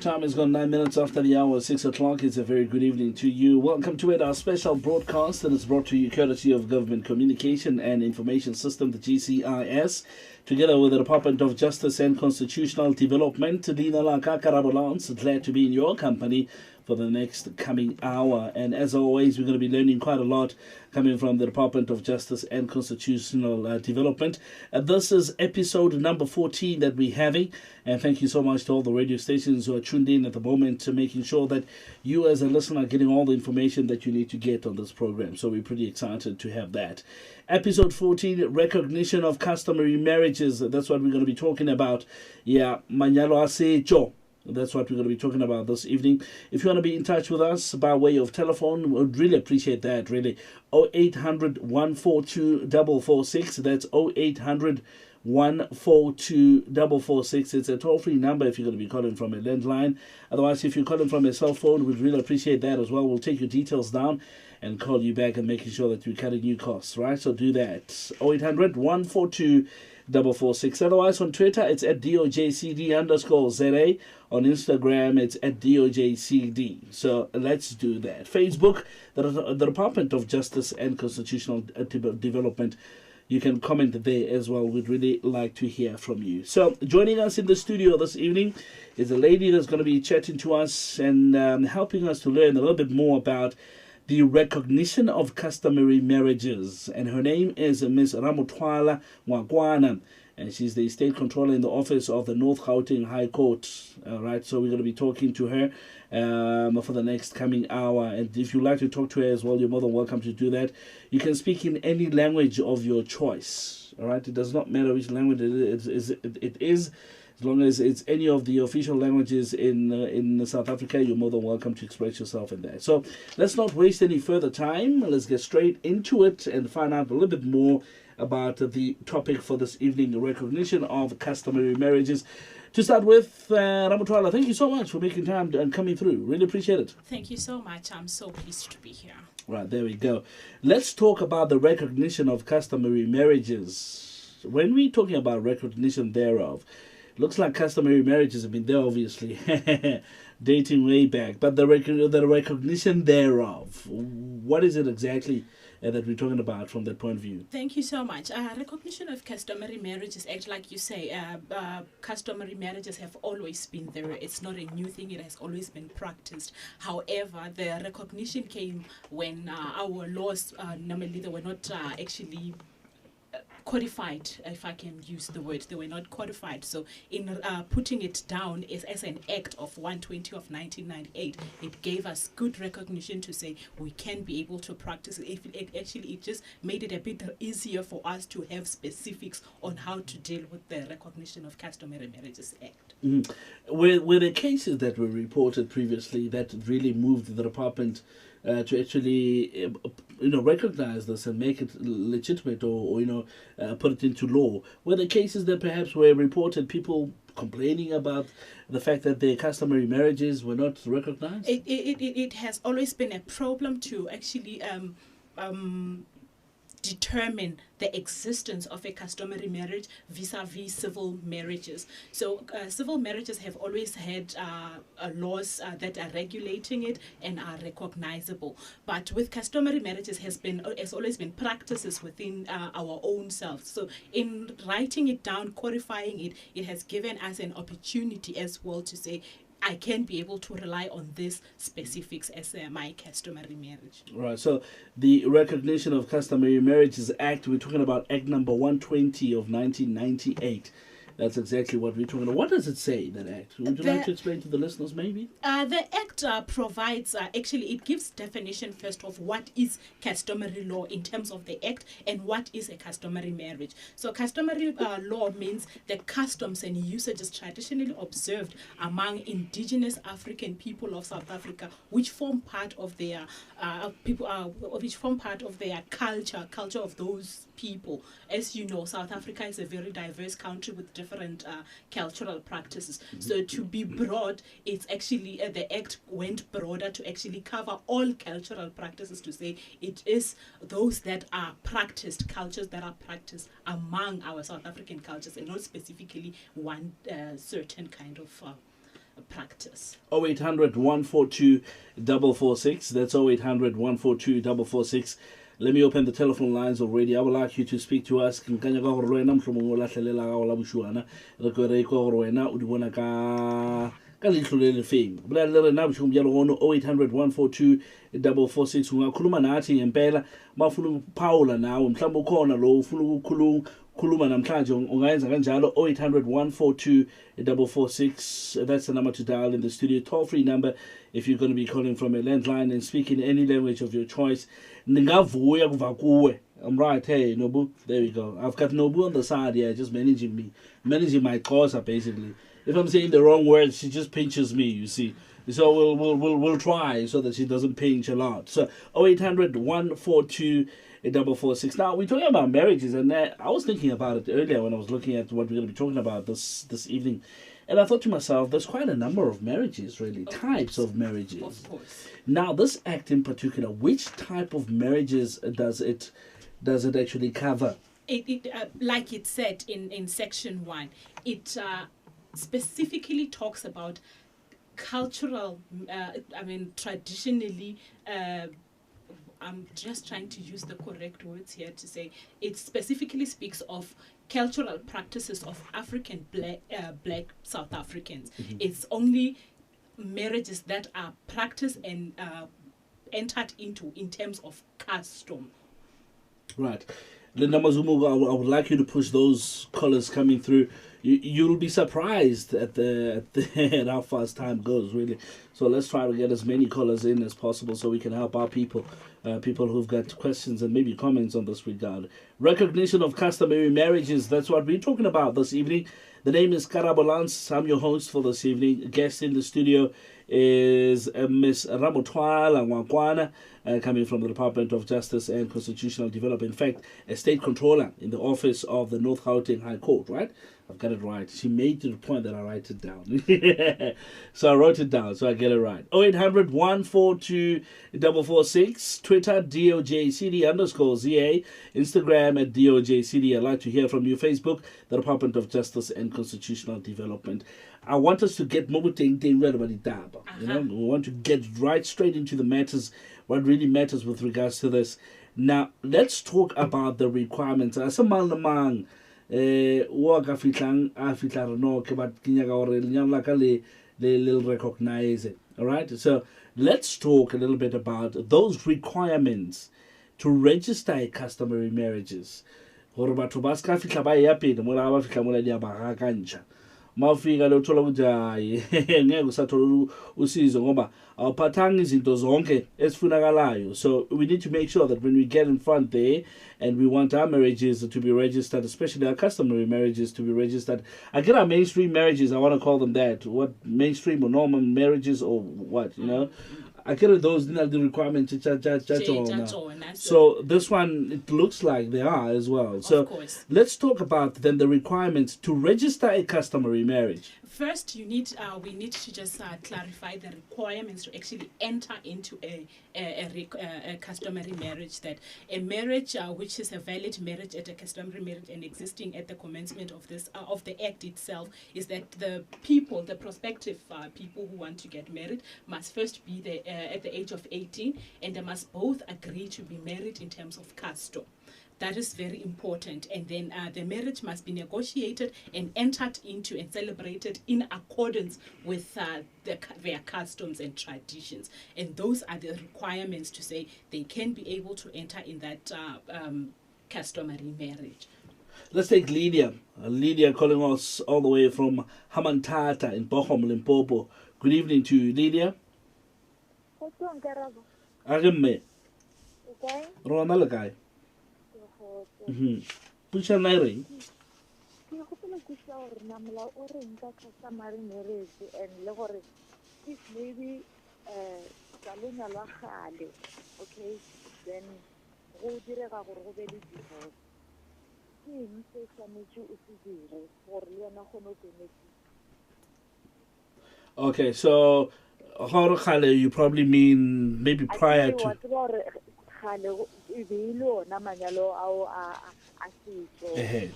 Time has gone 9 minutes after the hour, 6 o'clock. It's a very good evening to you. Welcome to it, our special broadcast that is brought to you courtesy of Government Communication and Information System, the GCIS, together with the Department of Justice and Constitutional Development. Dina Laka Karabolans, glad to be in your company for the next coming hour. And as always, we're going to be learning quite a lot coming from the Department of Justice and Constitutional Development. This is episode number 14 that we're having. And thank you so much to all the radio stations who are tuned in at the moment to making sure that you as a listener are getting all the information that you need to get on this program. So we're pretty excited to have that. Episode 14, recognition of customary marriages. That's what we're going to be talking about. Yeah, manyalo asecho. That's what we're going to be talking about this evening. If you want to be in touch with us by way of telephone, we'd really appreciate that, really. 0800 142 446. That's 0800 142 446. It's a toll-free number if you're going to be calling from a landline. Otherwise, if you're calling from a cell phone, we'd really appreciate that as well. We'll take your details down and call you back and making sure that you're cutting new costs, right? So do that. 0800 142 446. Otherwise, on Twitter, it's at DOJCD_ZA. On Instagram, it's at DOJCD. So let's do that. Facebook, the Department of Justice and Constitutional Development. You can comment there as well. We'd really like to hear from you. So joining us in the studio this evening is a lady that's going to be chatting to us and helping us to learn a little bit more about the recognition of customary marriages. And her name is Ms. Ramothwala Ngwakoana. And she's the State Controller in the Office of the North Gauteng High Court. All right, so we're going to be talking to her for the next coming hour. And if you'd like to talk to her as well, you're more than welcome to do that. You can speak in any language of your choice. All right, it does not matter which language it is. As long as it's any of the official languages in South Africa, you're more than welcome to express yourself in there. So let's not waste any further time. Let's get straight into it and find out a little bit more about the topic for this evening, the recognition of customary marriages. To start with, Ramothwala, thank you so much for making time and coming through. Really appreciate it. Thank you so much. I'm so pleased to be here. Right, there we go. Let's talk about the recognition of customary marriages. When we're talking about recognition thereof, looks like customary marriages have been there, obviously, dating way back. But the recognition thereof, what is it exactly that we're talking about from that point of view? Thank you so much. Recognition of customary marriages, actually, like you say, customary marriages have always been there. It's not a new thing. It has always been practiced. However, the recognition came when our laws, normally they were not actually codified, if I can use the word. They were not codified. So in putting it down as an act of 120 of 1998, it gave us good recognition to say we can be able to practice it. It just made it a bit easier for us to have specifics on how to deal with the recognition of Customary Marriages Act. Were there cases that were reported previously that really moved the department to actually recognize this and make it legitimate or put it into law? Were there cases that perhaps were reported, people complaining about the fact that their customary marriages were not recognized? It has always been a problem to actually determine the existence of a customary marriage vis-a-vis civil marriages. So civil marriages have always had laws that are regulating it and are recognizable. But with customary marriages has always been practices within our own selves. So in writing it down, codifying it, it has given us an opportunity as well to say, I can be able to rely on this specifics as my customary marriage. Right. So the Recognition of Customary Marriages Act, we're talking about Act number 120 of 1998. That's exactly what we're talking about. What does it say, that act? Would you like to explain to the listeners, maybe? The act provides, actually, it gives definition first of what is customary law in terms of the act and what is a customary marriage. So customary law means the customs and usages traditionally observed among indigenous African people of South Africa, which form part of their culture of those people. As you know, South Africa is a very diverse country with different cultural practices. So to be broad, it's actually the act went broader to actually cover all cultural practices, to say it is those that are practiced, cultures that are practiced among our South African cultures, and not specifically one certain kind of practice. 0800 142 446. That's 0800 142 446. Let me open the telephone lines already. I would like you to speak to us. Nkanya ka gore le wena mohlomong o lahlelela ka go la boshuana. Re ko re ko gore wena o di bona ka leihlo le le feng. Bolela le rena boshumo bja legono 0800 142 446. Ungakhuluma nathi ngempela mafuna Paula nawe mhlawumbe ukhona lo ufuna ukukhuluma namhlanje ungayenza kanjalo 0800 142 446. That's the number to dial in the studio. Toll free number if you're going to be calling from a landline and speaking any language of your choice. Ningavuya kuva kuwe. I'm right. Hey, Nobu. There we go. I've got Nobu on the side here, just managing my Xhosa basically. If I'm saying the wrong words, she just pinches me. You see. So we'll try so that she doesn't pinch a lot. So 0800 142 446. Now we're talking about marriages, and I was thinking about it earlier when I was looking at what we're going to be talking about this evening. And I thought to myself, there's quite a number of marriages, really, types of marriages. Of course. Now, this act in particular, which type of marriages does it actually cover? Like it said in section 1, it specifically talks about cultural, traditionally, I'm just trying to use the correct words here to say, it specifically speaks of cultural practices of African black South Africans. Mm-hmm. It's only marriages that are practiced and entered into in terms of custom. Right. Linda Mazumu, I would like you to push those colors coming through. You'll be surprised at how fast time goes, really. So let's try to get as many colors in as possible so we can help our people who've got questions and maybe comments on this regard. Recognition of customary marriages, that's what we're talking about this evening. The name is Karabolans. I'm your host for this evening. Guest in the studio is Miss Ramothwala Ngwakoana, coming from the Department of Justice and Constitutional Development. In fact, a state controller in the office of the North Gauteng High Court, right? I've got it right. She made to the point that I write it down. So I wrote it down, so I get it right. 0800 142 446. Twitter, DOJCD_ZA. Instagram at DOJCD. I'd like to hear from you. Facebook, the Department of Justice and Constitutional Development. I want us to get you know, we want to get right straight into the matters, what really matters with regards to this. Now, let's talk about the requirements. Recognize it. All right. So let's talk a little bit about those requirements to register a customary marriages. Mafika lothola ukuthi hayi ngeke usathola usizo ngoba awuphathanga izinto zonke esifunakalayo. So we need to make sure that when we get in front there and we want our marriages to be registered, especially our customary marriages to be registered. I get our mainstream marriages, I want to call them that. What mainstream or normal marriages or what, you know? I get those the requirements. So this one, it looks like they are as well. So let's talk about then the requirements to register a customary marriage. First, we need to just clarify the requirements to actually enter into a customary marriage. That a marriage which is a valid marriage at a customary marriage and existing at the commencement of this of the act itself is that the prospective people who want to get married must first be at the age of 18, and they must both agree to be married in terms of custom. That is very important. And then the marriage must be negotiated and entered into and celebrated in accordance with their customs and traditions. And those are the requirements to say they can be able to enter in that customary marriage. Let's take Lydia. Lydia calling us all the way from Hamantata in Bochum, Limpopo. Good evening to you, Lydia. Okay. Pucha nairi. If maybe okay, then okay, so you probably mean maybe prior to khale e be ile ona manyalo ao a setso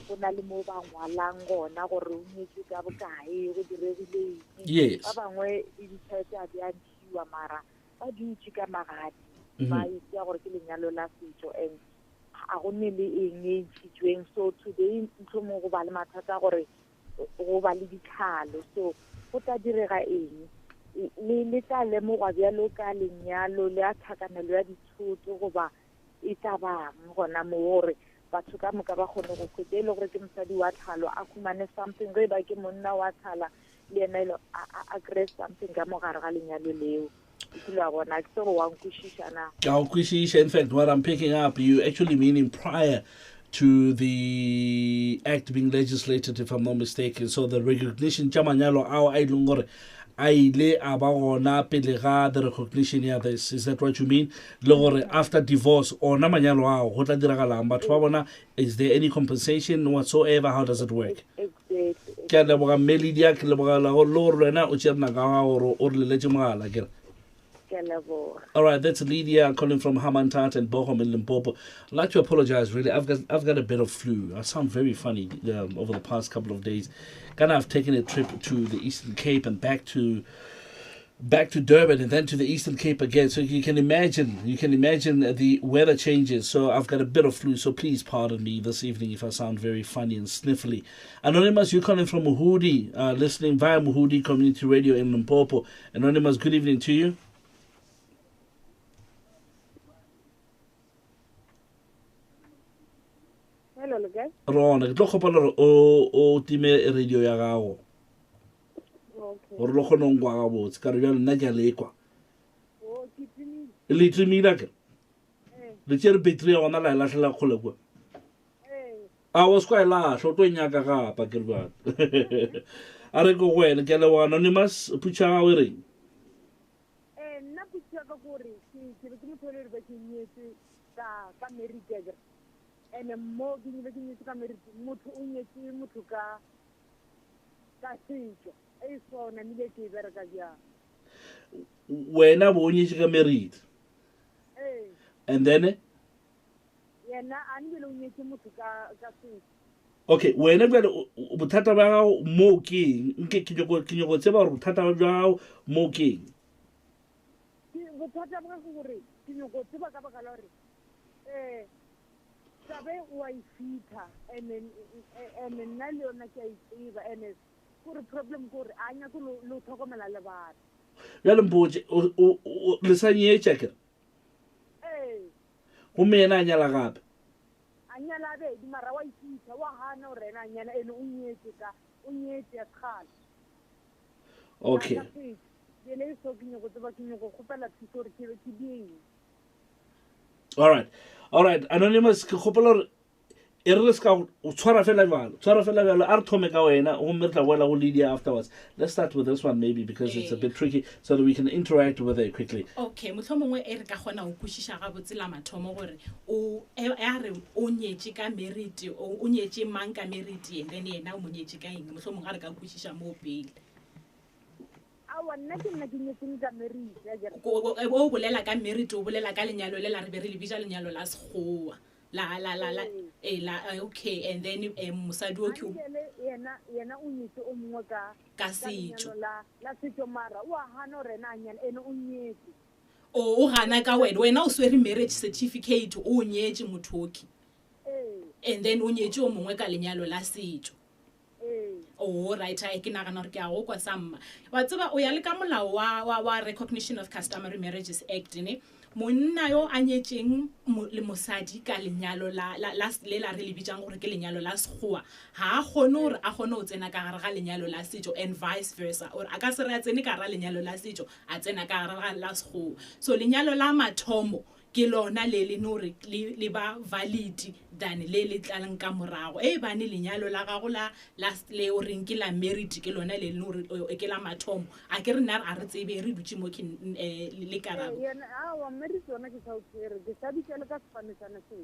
go na le mo ba ngwalang gona gore o nyetse ka bokae go diregile Yes. ba bangwe e ditšhelete a di a ntshiwa mara ba dutse ka magadi ba itse gore ke lenyalo la setso and a go nne le eng e ntshitsweng so today ntho mo go ba le mathata gore go ba le ditlhalo so go tla direga eng le tla lemogwa bjalo ka lenyalo le a tlhakanelo ya dithoto goba e tla bang gona mo gore batho ka moka ba kgone go feta e le gore ke mosadi wa tlhalo a khumane something ge ba ke monna wa tlhala le ena ile a kry something ka mogare ga lenyalo leo in fact, what I'm picking up, you actually meaning prior to the act being legislated, if I'm not mistaken. So the recognition, the recognition here, this is that what you mean? After divorce or is there any compensation whatsoever? How does it work? All right, that's Lydia calling from Hamantat and Bochum in Limpopo. I'd like to apologize, really. I've got a bit of flu. I sound very funny over the past couple of days. I've taken a trip to the Eastern Cape and back to Durban and then to the Eastern Cape again. So you can imagine the weather changes. So I've got a bit of flu. So please pardon me this evening if I sound very funny and sniffly. Anonymous, you're calling from Muhudi, listening via Muhudi Community Radio in Limpopo. Anonymous, good evening to you. Hello, guys. Rona, ke tlo kgopela o time radio ya gago. Okay. Gore lo kgone ngwa ga botse ka re bjalo nna ke a lekwa. Oh, ke timile. Le timile ke. Le tsere battery ya gona la lahlela kgole kwa. A was quite la so to nyaka ga pa ke ba. A re go wena ke le wa Anonymous pucha ga we re. Nna pucha ka gore ke mo tshwere ba ke nyetse ka America. And mo ke nyetse ka America motho o nyetse motho ka setso. E sona nile ke bereka ja. Wena bo nyetse ka married. And then yena a nile o nyetse motho ka setso. Okay, wena ba bothata ba gago mo ke nke ke go tseba gore bothata ba gago mo ke bothata ba gore ke go tseba ka baka la gore sabe wa ifita and nna le yona ke a itseba and gore problem gore a nya go lo tlhokomela le batho ya le mboje le sa nyetša ke go mena nyala gape anyala be di mara wa ifita wa hana o rena anyala ene o nyetse ya khala okay le so ke go tseba ke go gopela thuso re ke di all right Anonymous ke gopela e re ska o tshwara fela bjalo a re thome ka wena o mmertla wela go Lydia afterwards. Let's start with this one maybe because it's a bit tricky so that we can interact with it quickly. Okay, motlhomongwe e re ka gona o kwishisha ga botsela mathomo gore o re o nyetse ka merit o nyetse mang ka merit and then yena o monyetse ka eng motlhomongwe a re ka kwishisha mo pele nna ke nyetseng ka merit o bolela ka merit o bolela ka lenyalo le la re be re le bija lenyalo la sekgowa la okay and then mosadi o ke yena o nyetse o mongwe ka setso la setso mara o hana rena anyana ene o nyetse o gana ka wena o swere marriage certificate o nyetse mothoki and then o nyetse o mongwe ka lenyalo la setso oh right I ke nagana re ke a go kwa samma wa tseba o ya le ka molao wa Recognition of Customary Marriages Act ne monna yo a nyetseng le mosadi ka lenyalo la le la re le bijang gore ke lenyalo la sekgowa ha a gone gore a gone o tsena ka gare ga lenyalo la setso and vice versa or a ka se re a tsene ka gare ga lenyalo la setso a tsena ka gare ga la sekgowa so lenyalo la mathomo ke lona le nore le ba valid than le tlalang ka morago bane lenyalo la gago la le o reng ke la married ke lona le nore ke la mathomo a ke re nna a re tsebe re dutse mo ke le karabo wa married yona ke sa o tsere ke sa ditšele ka sefanisana se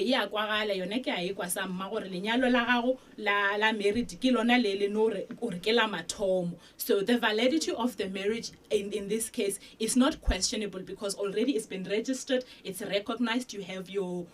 ya kwagala yona ke a e kwa sa mma gore lenyalo la gago la married ke lona le nore o re ke la mathomo so the validity of the marriage in this case is not questionable because already it's been registered registered, it's recognized, you have your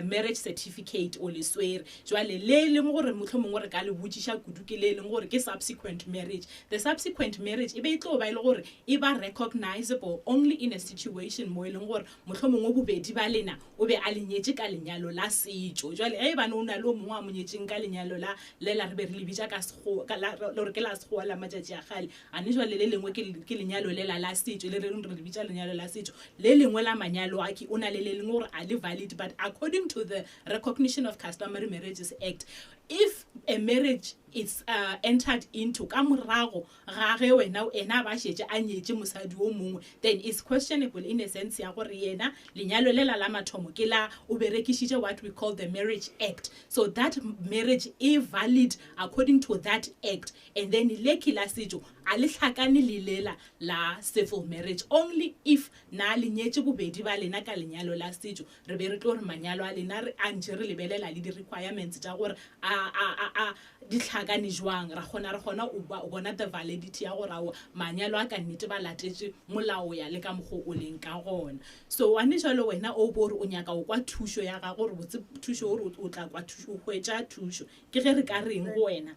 marriage certificate o le swere jwale le leng gore mohlomong re ka le botsisha kudu ke le leng gore ke subsequent marriage. The subsequent marriage e be tlo ba ile gore e ba recognizable only in a situation mo ile gore mohlomong o bobedi ba lena o be a lenyetse ka lenyalo la setso jwale e ba no na lo mongwe a monyetseng ka lenyalo la re be re le bitsa ka sego ka la re ke la sego la matjatji a gale ane jwale le lengwe ke lenyalo le la setso le re re bitsa lenyalo la setso le lengwe la manyalo a ke ona le lengwe gore a le valid. But according to the Recognition of Customary Marriages Act, if a marriage is entered into ka morago ga ge wena ena ba shetse a nyetse mosadi o mongwe, then it's questionable in a sense ya gore yena lenyalo le la mathomo ke la o berekishitse what we call the Marriage Act. So that marriage is valid according to that act, and then leki la setso a le tlhakane le lela la civil marriage only if na lenyetse bobedi ba lena ka lenyalo la setso re be re tlo re manyalo a lena re antse re lebelela le di requirements tsa gore a di tlhakane jwang ra gona o bona the validity ya gore a manyalo a ka nnete ba latetse molao ya le ka mogo o leng ka gona. So wane jalo wena o bo re o nyaka o kwa thusho ya ga gore botse thusho gore o tla kwa thusho o hwetša thusho ke ge re ka reng go wena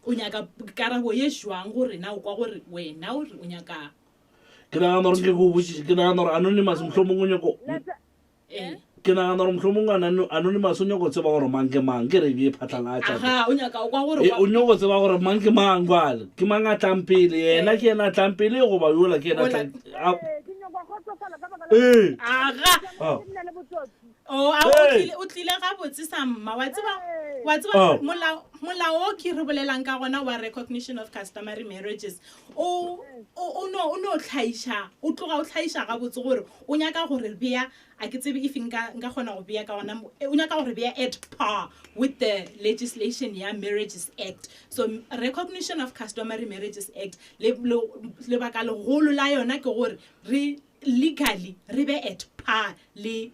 o nyaka karabo ye jwang gore na o kwa gore wena o nyaka ke na no re ke go botse ke na no anonymous mhlomong o nyako ke na no mhlomong anonymous o nyako tseba gore mang ke mang ke re be phatlalatsa aha o nyaka o kwa gore o nyako tseba gore mang ke mang gwale ke mang a tlampele yena ke ena tlampele go ba yola ke ena o tlile ga botse samma wa tseba molao o ke re bolelang ka gona wa Recognition of Customary Marriages o no tlhaisha o tloga o tlhaisha ga botse gore o nyaka gore bea a ke tsebe if nka gona go bea ka gona o nyaka gore bea at par with the legislation ya Marriages Act. So Recognition of Customary Marriages Act le baka le golo la yona ke gore re legally re be at par le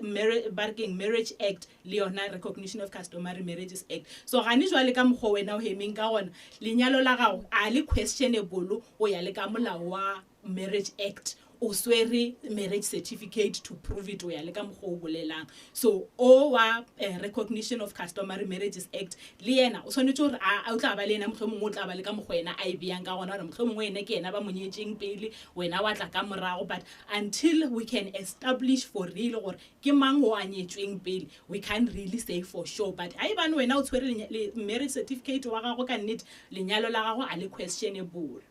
Marriage Act le yona Recognition of Customary Marriages Act. So gane jwale ka mogho wena o hemeng ka gona lenyalo la gago a le questionable o ya le ka molao wa Marriage Act o swere marriage certificate to prove it o ya le ka mogho o bolelang. So o wa Recognition of Customary Marriages Act le yena o tshwanetse gore a tla ba le ena mohlomong o tla ba le ka mogho wena a beang ka gona gore mohlomong wena ke ena ba monyetseng pele wena wa tla ka morago. But until we can establish for real gore ke mang o a nyetsweng pele, we can't really say for sure. But a bane wena o tshwere le marriage certificate wa gago ka nnete lenyalo la gago a le questionable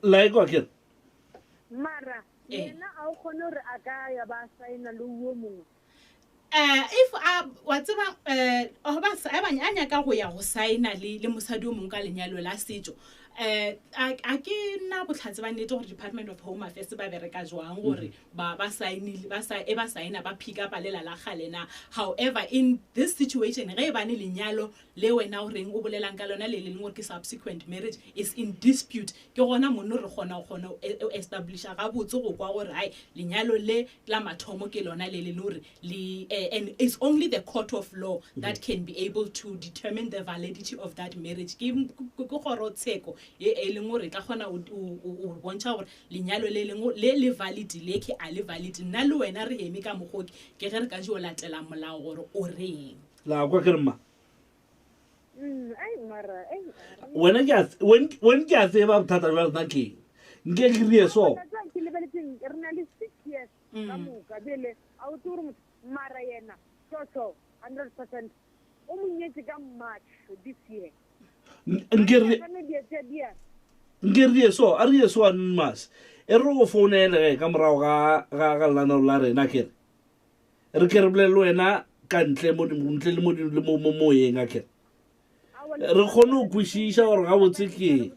like okay mara yena a o khone re a ka ya ba signa le uo mongwe if wa tseba o ba sa ba nyanya ka go ya go signa le mosadi o mongwe ka lenyalo la setso a ke nna botlhatse ba nnete gore Department of Home Affairs ba bereka jwang gore ba signile ba signa ba pick up lela la galena. However, in this situation ge e bane lenyalo le wena o reng o bolelang ka lona le leng gore ke subsequent marriage is in dispute ke gona monno re gona establish ga botse go kwa gore ai lenyalo le la mathomo ke lona le le gore le and it's only the court of law that can be able to determine the validity of that marriage ke gorotsheko e leng gore tla gona o bontsha gore lenyalo le valid le ke a le valid nna le wena re heme ka mogoki ke ge re ka jo latela molao gore o reng la kwa ke rema ai mara when ke a tseba bothata jwa nna ke nke ke rie so ke lebeletseng re na le 6 years ka moka bele a o tsore mara yena so 100% o monyetse ka March this year ngere so a re so anonymous e re go founela ka morago ga lana la rena ke re ke re bolelo wena ka ntle le mo yeng a ke re khone o kwishisha gore ga botse ke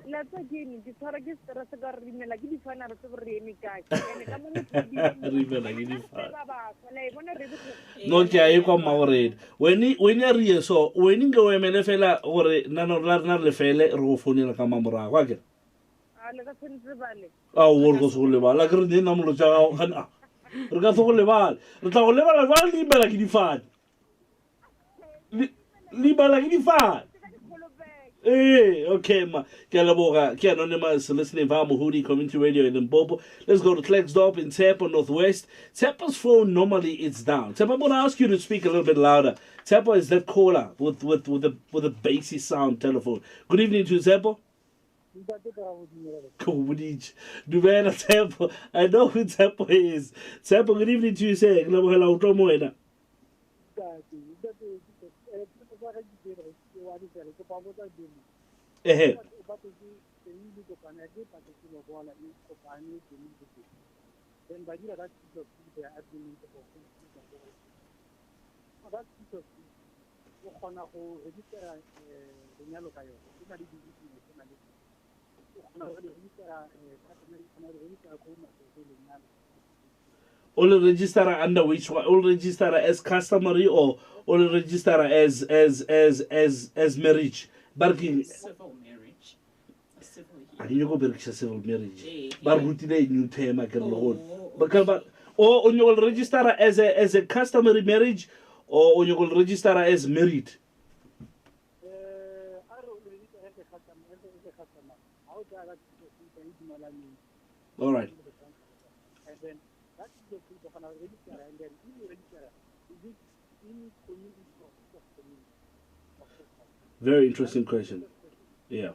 la tsa ke ni di tshwara ke stress ka re rimela ke di fana re tse re eme ka ene ka mo rimela ke di fana no ke a kwa maoredi when ya re so when nge o emele fela gore nana la le fele re go founela ka mamorago a ke le ka tsentse bale a o go se go lebala ke re ne na molo tsa ga re ka se go lebala re tla go lebala ba le bela ke di fana li bala ke di fana Hey, okay, ma. Ke a leboga. Ke Anonymous listening via Mohudi Community Radio in Limpopo. Let's go to Klerksdorp in Tsepo, Northwest. Tsepo's phone normally it's down. Tsepo, I'm gonna ask you to speak a little bit louder. Tsepo is that caller with a bassy sound telephone. Good evening to Tsepo. Kubudich. Dumela Tsepo. I know who Tsepo is. Tsepo, good evening to you, say. Globala utomoena. Eh. All register under which one? All register as customary or all register as marriage? Barking. Civil marriage. A civil I you go back to civil marriage. Eh, But eh. who today new term I can Oh, hold. okay. But or on your register as a customary marriage or on your register as married. All right. Very interesting question. Yeah.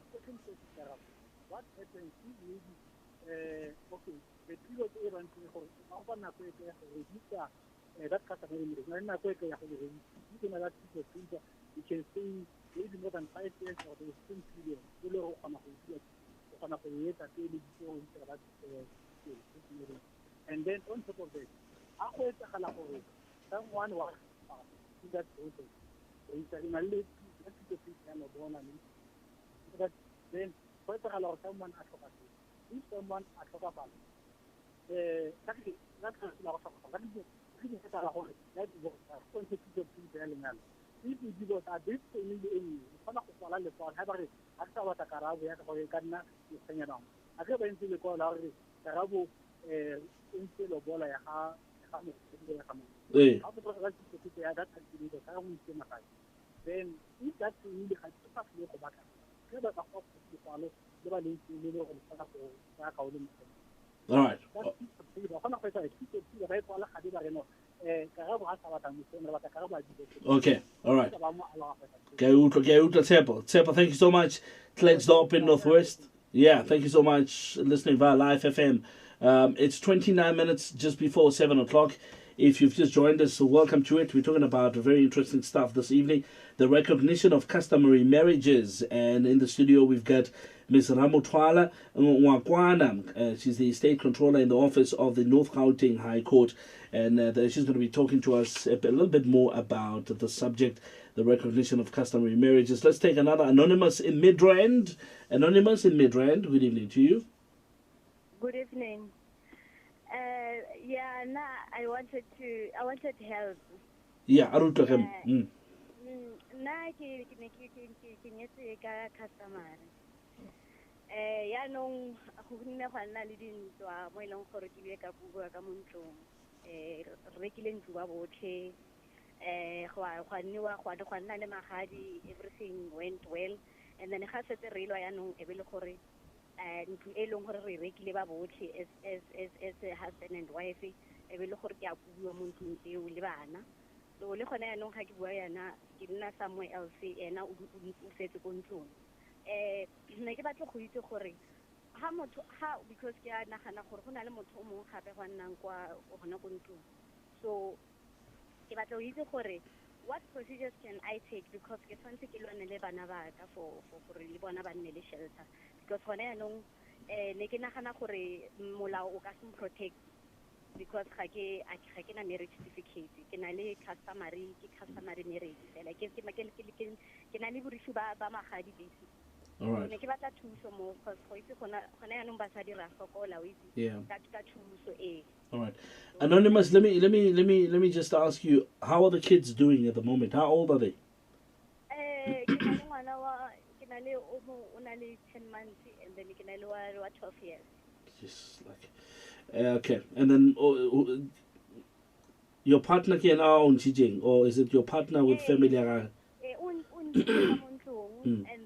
Hey. All right. Okay. All right. Tsepo, thank you so much. Klerksdorp in Northwest. Yeah, thank you so much. Listening via Live FM. It's 29 minutes just before 7 o'clock. If you've just joined us, so welcome to it. We're talking about very interesting stuff this evening. The recognition of customary marriages. And in the studio, we've got Ms. Ramothwala Ngwakoana. She's the State Controller in the office of the North Gauteng High Court. And she's going to be talking to us a little bit more about the subject, the recognition of customary marriages. Let's take another Anonymous in Midrand. Anonymous in Midrand, good evening to you. Good evening. I wanted help. Yeah, Arutokem. Na ke nyetse ka customer. Ya nong go nne go nna le dintwa mo ileng gore ke be ka bua ka montlong. Rekile ntlo ba botlhe. Go nna le magadi, everything went well, and then ga setse re ilwa ya nong e be le gore ntlo e leng gore re rekile ba botlhe as a husband and wife e be le gore ke a bua mo ntlong eo le bana. So le gone ya nong ga ke bua yana ke nna somewhere else ena o setse ko ntlong. Ne ke batla go itse gore because ke a nagana gore go na le motho o mongwe gape go nnang kwa gona ko ntlong. So ke batla go itse gore what procedures can I take, because ke tshwanetse ke lwane le bana ba ka for gore le bona ba nne le shelter, because gone yanong ne ke nagana gore molao o ka se protect, because ga ke na marriage certificate, ke na le customary marriage fela, ke na le borifi ba magadi basic. All right. Ne ke batla thuso mo, because go itse gona yanong basadi ra sokola o itse. Yeah. Ka thuso All right. Anonymous, let me just ask you, how are the kids doing at the moment? How old are they? Ke na le o na le 10 months, and then ke na le wa 12 years. Just like okay. And then your partner can own Chijing, or is it your partner with family? And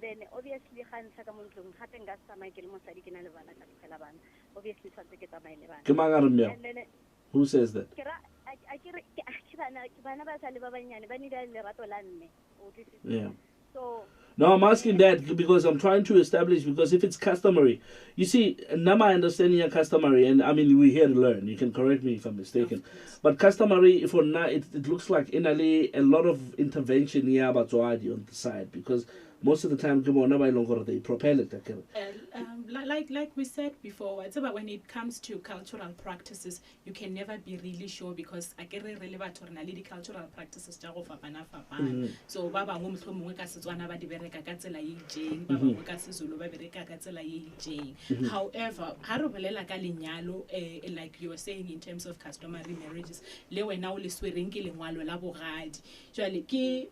then obviously ga ntlha ka mo ntlong gape nka se tsamaye ke le mosadi ke na le bana ka tlogela bana obviously tshwanetse ke tsamaye le bana Ke mang a re mmeo? And then Who says that? bana ba sa le ba banyane ba nida lerato la mme o utlwisisa? Yeah. So No, I'm asking that because I'm trying to establish, because if it's customary, you see, now my understanding of customary, and I mean, we're here to learn, you can correct me if I'm mistaken, but customary, for now, it looks like in a lot of intervention here about on the side, because most of the time, they propel it. Like we said before, it's about when it comes to cultural practices, you can never be really sure because I get relevant cultural practices so ba bangwe mohlomongwe ka Setswana ba di bereka ka tsela e itseng, ba bangwe ka Sezulu ba bereka ka tsela e itseng. However, ha re bolela ka lenyalo, like you were saying in terms of customary marriages, le wena o le swereng ke lengwalo la bogadi. Jwale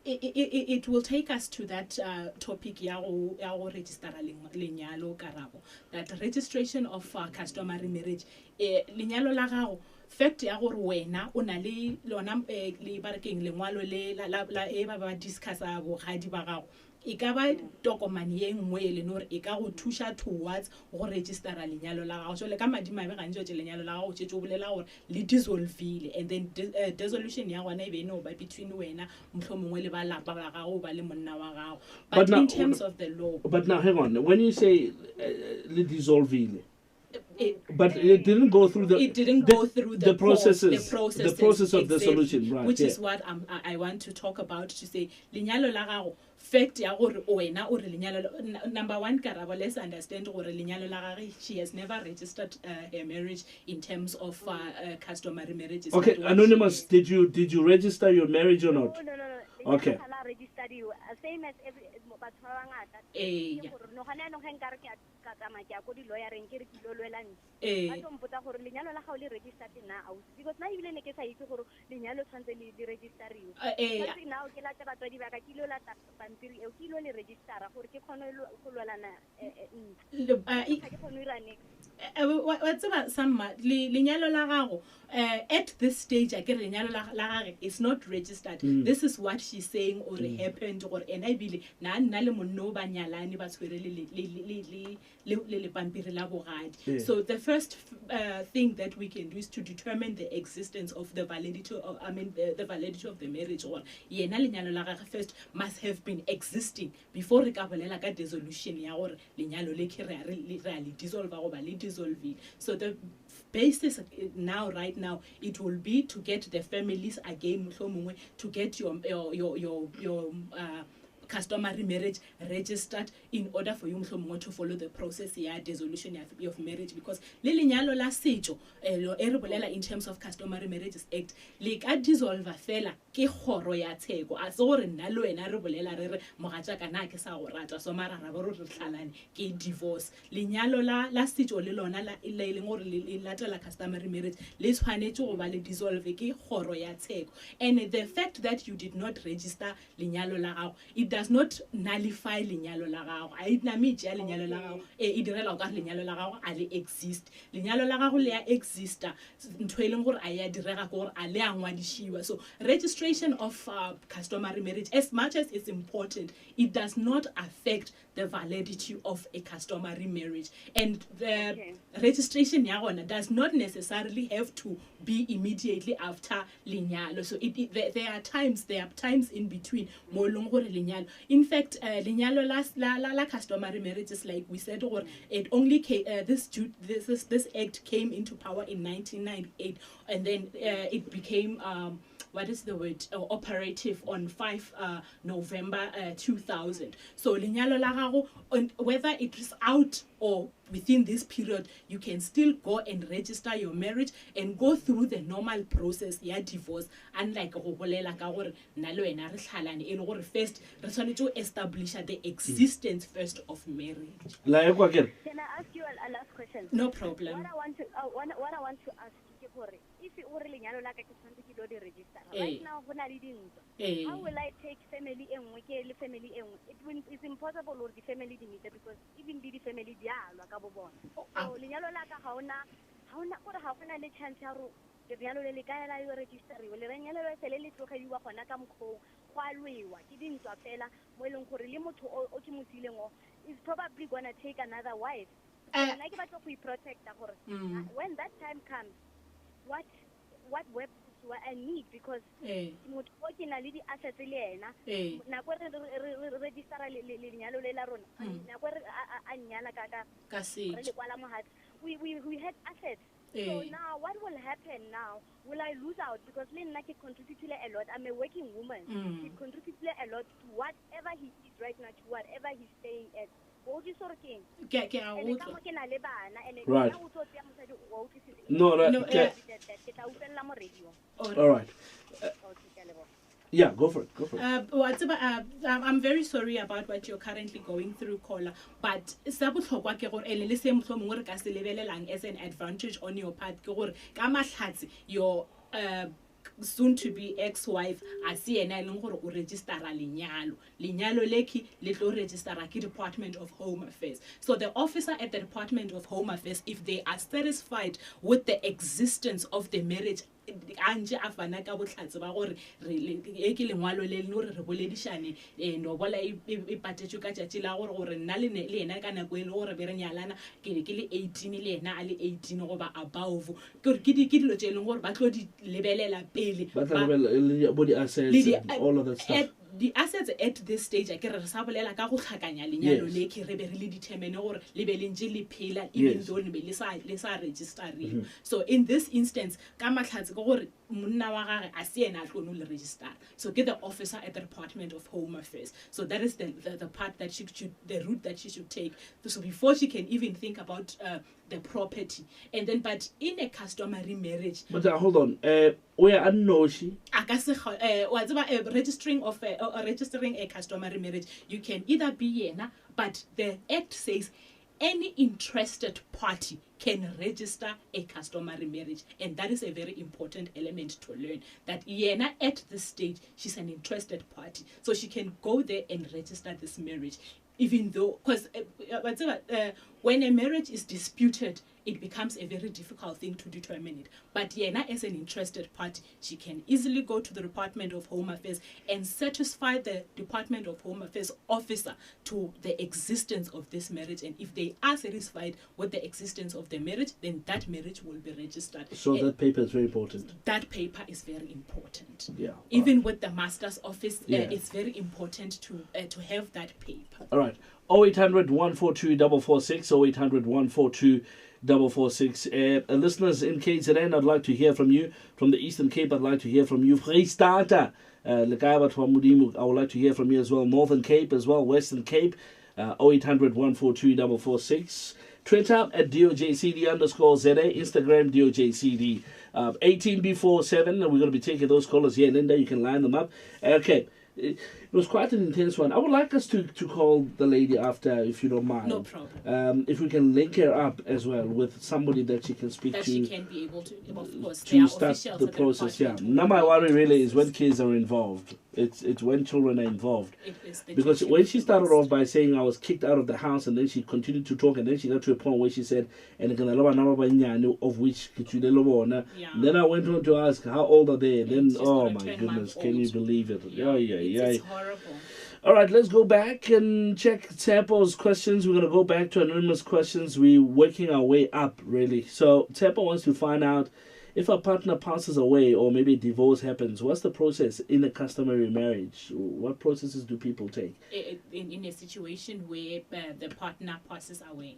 it will take us to that topic ya go register lenyalo karabo, that registration of customary marriage, lenyalo la gago, fact ya gore wena o na le lona le barekeng lengwalo le la e ba discussa bogadi ba gago, e ka ba tokomane ye nngwe e leng gore e ka go thusa towards go registera lenyalo la gago. So le ka madimabe gantsi tse lenyalo la gago tshetse o bolela gore le dissolvile, and then dissolution ya gona e be no ba between wena mohlomongwe le ba lapa la gago ba le monna wa gago. But in terms of the law, but now hang on, when you say le dissolvile, but it didn't go through the processes, the process of the solution, right? Which is what I want to talk about, to say lenyalo la gago, fact ya gore wena o re lenyalo, number one karabo, let's understand gore lenyalo la gagwe, she has never registered her marriage in terms of customary marriages. Okay, Anonymous, did you register your marriage or not? No. Okay. Registered you same as every batho ba bangata. No gana no ga nkare ke ka tsama ke a go di lawyer reng ke re ke lo lwela ntse. Ba tlo mpotsa gore lenyalo la gago le registered na out, because na ibile ne ke sa itse gore lenyalo tshwantse le registeriwe. Kasi now ke la tsa batswadi ba ka ke lo la pampiri e ke lo le registera gore ke khone go lwelana ke khone ira next. What's about some lenyalo la gago at this stage I get lenyalo la gagwe is not registered. This is what she's saying or happened, or and I believe na le monno ba nyalane ba tshwere le pampiri la bogadi. So the first thing that we can do is to determine the existence of the validity of, the validity of the marriage, or yena lenyalo la gagwe first must have been existing before re ka bolela ka dissolution ya gore lenyalo le ke re dissolve go ba le dissolve. So the basis right now it will be to get the families again to get your customary marriage registered in order for you to follow the process dissolution of marriage, because le lenyalo la setso in terms of customary marriages act le ka dissolve fela ke khoro ya tsheko a se gore nna le wena re bolela re mogatsa kana ke sa go rata so mara ra bo re tlhalane ke divorce. Lenyalo la setso le lona la ile gore le latela customary marriage le tshwanetse go ba le dissolve ke khoro ya tsheko, and the fact that you did not register lenyalo la gago, it does not nullify lenyalo la gago. A itna mitja lenyalo la gago e direla ka lenyalo la gago a le exist. Lenyalo la gago le ya exista ntho e leng gore a ya direga gore a le angwadishiwa. So registration of customary marriage, as much as it's important, it does not affect the validity of a customary marriage, and the registration ya gona does not necessarily have to be immediately after lenyalo. So there are times in between mo long gore lenyalo. In fact, lenyalo la customary marriages, like we said, or it only came, this act came into power in 1998, and then it became operative on 5 November 2000. So lenyalo la gago, whether it is out or within this period, you can still go and register your marriage and go through the normal process ya divorce, unlike go bolela ka gore nna le wena re tlhalane e le gore first re tshwanetse to establish the existence first of marriage. Can I ask you a last question? No problem. What I want to ask you, if you already lenyalo la ka ke tshwanetse ke lo di register right now go na le dintwa, how will I take family engwe ke le family engwe? It's impossible or the family di meet, because even the family di alwa ka bo bona. So lenyalo la ka ga ona gore ga gona le chance ya ro lenyalo le ka la yo registeriwa, le lenyalo le se le tlogediwa gona ka mokgo go alwewa ke dintwa fela mo e leng gore le motho o ke motileng o is probably going to take another wife. Like we protect her. When that time comes, what weapons do I need? Because motho o ke na le di assets le ena na go re register le lenyalo le la rona na go re a nyala ka se re le kwala mohatsi we had assets. So now what will happen now? Will I lose out? Because le nna ke contribute a lot. I'm a working woman. He contributes a lot to whatever he is right now, to whatever he's staying at. Right. No, all right. Yeah, go for it. I'm very sorry about what you're currently going through, Kola. But as an advantage on your part, your soon to be ex-wife asi ena eleng gore o registera lenyalo leki le tlo registera ke Department of Home Affairs. So the officer at the Department of Home Affairs, if they are satisfied with the existence of the marriage, anje afana ka botlhatse ba gore re ke lengwalo le no re boledishane no bola e patetšwe ka tšatši la gore nna le ena ka nako e le gore be re nyalana ke le 18 le ena a le 18 goba above ke dilo tše leng gore ba tlo di lebelela pele ba tla lebelela body assets all of that stuff. The assets at this stage I re sa bolela ka go tlhakanya lenyalo le ke re be re le determine gore le be le ntse le phela even though le be le sa registering. So in this instance ka matlhatse go gore monna wa gage a se ena a tlo no le register. So get the officer at the Department of Home Affairs. So that is the part that the route that she should take. So before she can even think about the property. And then but in a customary marriage, but hold on, where I know she registering a customary marriage, you can either be yena, but the act says any interested party can register a customary marriage, and that is a very important element to learn, that yena at this stage she's an interested party, so she can go there and register this marriage, even though because when a marriage is disputed, it becomes a very difficult thing to determine it. But yena as an interested party, she can easily go to the Department of Home Affairs and satisfy the Department of Home Affairs officer to the existence of this marriage. And if they are satisfied with the existence of the marriage, then that marriage will be registered. So that paper is very important. That paper is very important. Yeah. Even with the master's office, it's very important to have that paper. All right. 0800 142 446, 0800 142 446. Listeners in KZN, I'd like to hear from you. From the Eastern Cape, I'd like to hear from you. Vrystaat, I would like to hear from you as well. Northern Cape as well. Western Cape, 0800 142 446. Twitter at DOJCD_ZA. Instagram DOJCD. 18B47. We're going to be taking those callers here. Linda, you can line them up. Okay. It was quite an intense one. I would like us to call the lady after, if you don't mind. No problem. If we can link her up as well with somebody that she can speak to. That she can be able to, of course, to start the process. Yeah. Now my worry really is when kids are involved. It's when children are involved. Because when she started off by saying I was kicked out of the house, and then she continued to talk, and then she got to a point where she said, and of which then I went on to ask how old are they? Then oh my goodness, can you believe it? Yeah. It's horrible. All right, let's go back and check Tsepo's questions. We're going to go back to anonymous questions. We're working our way up, really. So Tsepo wants to find out if a partner passes away or maybe divorce happens, what's the process in a customary marriage? What processes do people take? In a situation where the partner passes away.